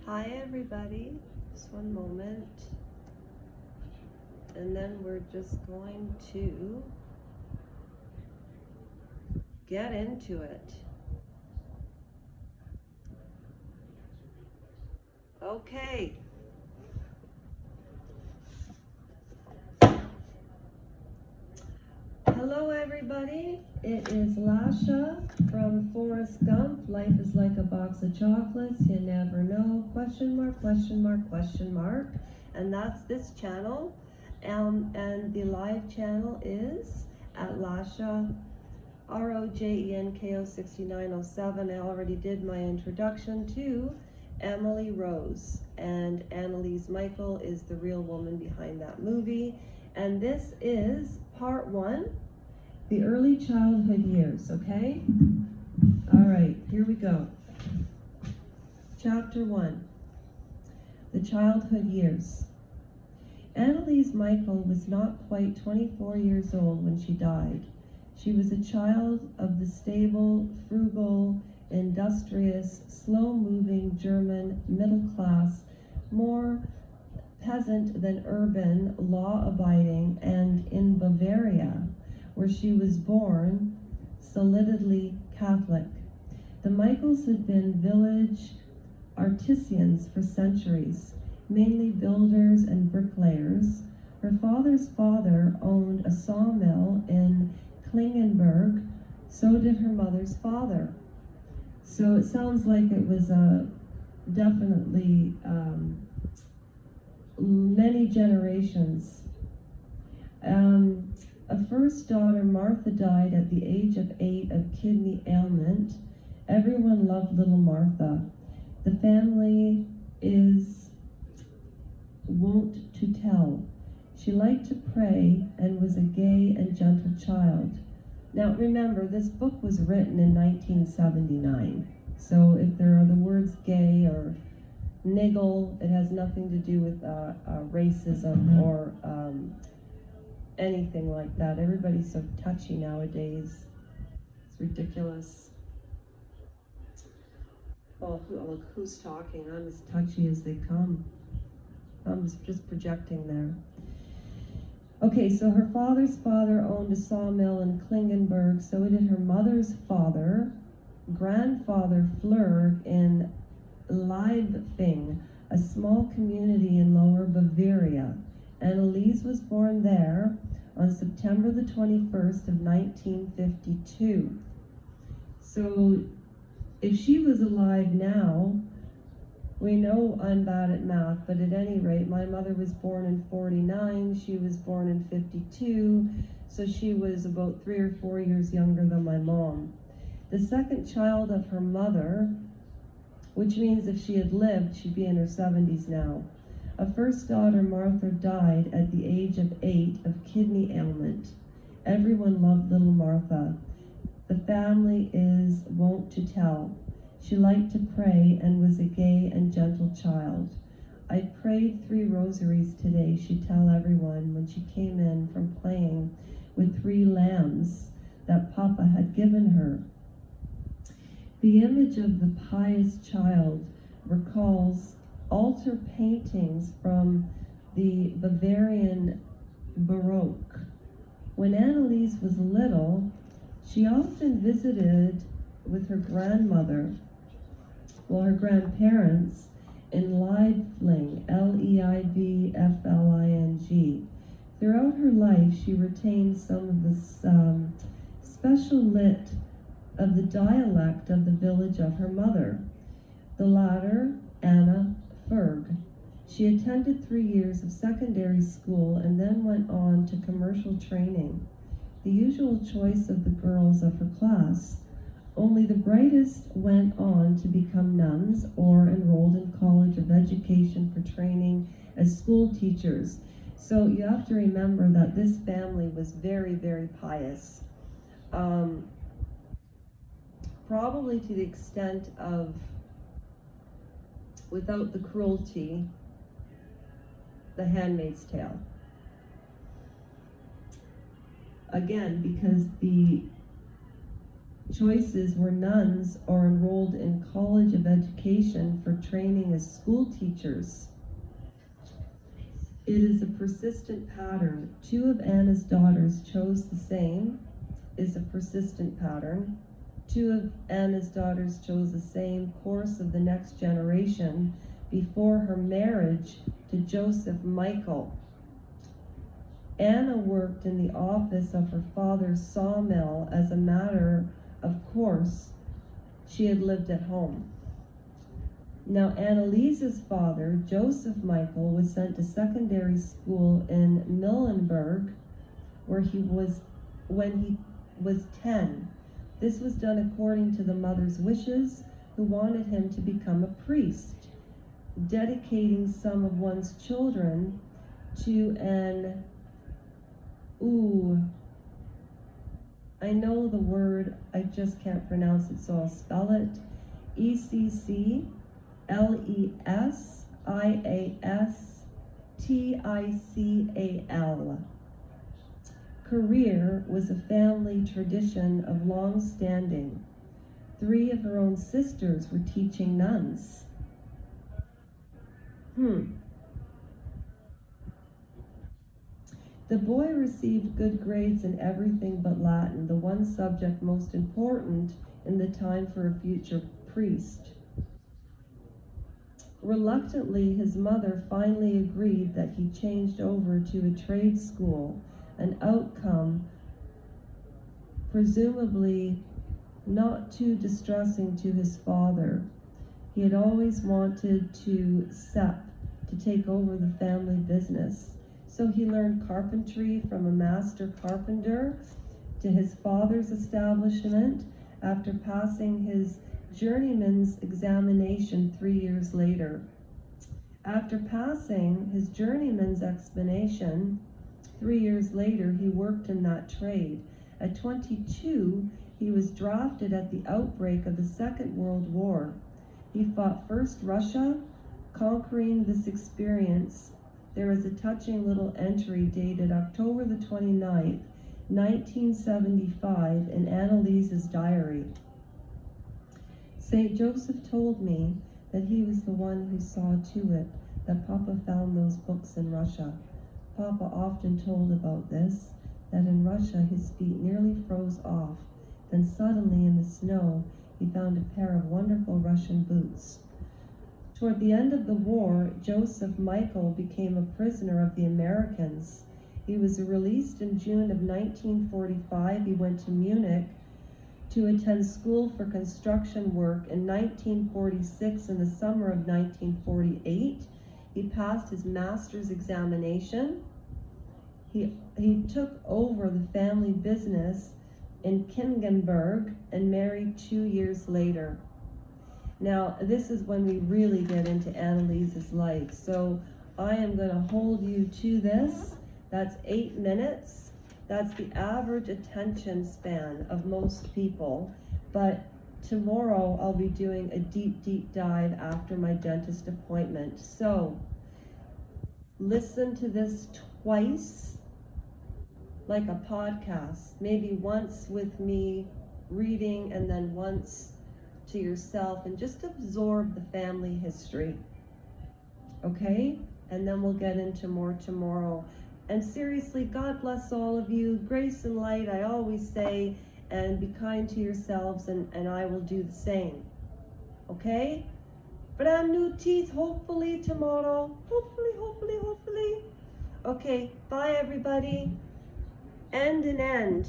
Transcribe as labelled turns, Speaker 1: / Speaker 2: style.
Speaker 1: Hi everybody, just one moment, and then we're just going to get into it. Okay. Hello everybody, it is Lasha from Forrest Gump. Life is like a box of chocolates, you never know, question mark, question mark, question mark. And that's this channel, and the live channel is at Lasha, ROJENKO 6907. I already did my introduction to Emily Rose, and Anneliese Michael is the real woman behind that movie. And this is part one, the early childhood years, okay? All right, here we go. Chapter 1, the childhood years. Anneliese Michael was not quite 24 years old when she died. She was a child of the stable, frugal, industrious, slow-moving German middle class, more peasant than urban, law-abiding, and in Bavaria, where she was born, solidly Catholic. The Michaels had been village artisans for centuries, mainly builders and bricklayers. Her father's father owned a sawmill in Klingenberg, so did her mother's father. So it sounds like it was definitely many generations. A first daughter, Martha, died at the age of 8 of kidney ailment. Everyone loved little Martha. The family is wont to tell. She liked to pray and was a gay and gentle child. Now remember, this book was written in 1979. So if there are the words gay or niggle, it has nothing to do with racism or anything like that. Everybody's so touchy nowadays. It's ridiculous. Oh, look who's talking. I'm as touchy as they come. I'm just projecting there. Okay, so her father's father owned a sawmill in Klingenberg, so did her mother's father. Grandfather Fleur in Leibfing, a small community in Lower Bavaria. Anneliese was born there on September the 21st of 1952. So if she was alive now, we know I'm bad at math, but at any rate, my mother was born in 49, she was born in 52, so she was about 3 or 4 years younger than my mom. The second child of her mother, which means if she had lived, she'd be in her 70s now. A first daughter, Martha, died at the age of 8 of kidney ailment. Everyone loved little Martha. The family is wont to tell. She liked to pray and was a gay and gentle child. I prayed 3 rosaries today, she'd tell everyone when she came in from playing with 3 lambs that Papa had given her. The image of the pious child recalls altar paintings from the Bavarian Baroque. When Anneliese was little, she often visited with her grandmother, her grandparents, in Leibfling, Leibfling. Throughout her life, she retained some of the special lit of the dialect of the village of her mother, the latter, Anna Ferg. She attended 3 years of secondary school and then went on to commercial training, the usual choice of the girls of her class. Only the brightest went on to become nuns or enrolled in College of Education for training as school teachers. So you have to remember that this family was very, very pious. Probably to the extent of, without the cruelty, The Handmaid's Tale. Again, because the choices were nuns or enrolled in college of education for training as school teachers. It is a persistent pattern. 2 of Anna's daughters chose the same, is a persistent pattern. 2 of Anna's daughters chose the same course of the next generation before her marriage to Joseph Michael. Anna worked in the office of her father's sawmill as a matter of course. She had lived at home. Now, Anneliese's father, Joseph Michael, was sent to secondary school in Muhlenberg, where he was when he was 10. This was done according to the mother's wishes, who wanted him to become a priest. Dedicating some of one's children to an, I know the word, I just can't pronounce it, so I'll spell it. ECCLESIASTICAL. Career was a family tradition of long standing. 3 of her own sisters were teaching nuns. The boy received good grades in everything but Latin, the one subject most important in the time for a future priest. Reluctantly, his mother finally agreed that he changed over to a trade school, an outcome presumably not too distressing to his father. He had always wanted to take over the family business. So he learned carpentry from a master carpenter to his father's establishment after passing his journeyman's examination 3 years later. After passing his journeyman's examination 3 years later, he worked in that trade. At 22, he was drafted at the outbreak of the Second World War. He fought first Russia, conquering this experience. There is a touching little entry dated October the 29th, 1975 in Anneliese's diary. St. Joseph told me that he was the one who saw to it that Papa found those books in Russia. Papa often told about this, that in Russia his feet nearly froze off. Then suddenly in the snow, he found a pair of wonderful Russian boots. Toward the end of the war, Joseph Michael became a prisoner of the Americans. He was released in June of 1945. He went to Munich to attend school for construction work. In 1946, in the summer of 1948, he passed his master's examination. He took over the family business in Kingenberg and married 2 years later. Now, this is when we really get into Anneliese's life. So I am going to hold you to this. That's 8 minutes. That's the average attention span of most people. But tomorrow I'll be doing a deep, deep dive after my dentist appointment. So listen to this twice, like a podcast. Maybe once with me reading and then once to yourself, and just absorb the family history, okay? And then we'll get into more tomorrow. And seriously, God bless all of you. Grace and light, I always say, and be kind to yourselves, and I will do the same, okay? Brand new teeth, hopefully tomorrow. Hopefully. Okay, bye everybody. End and end.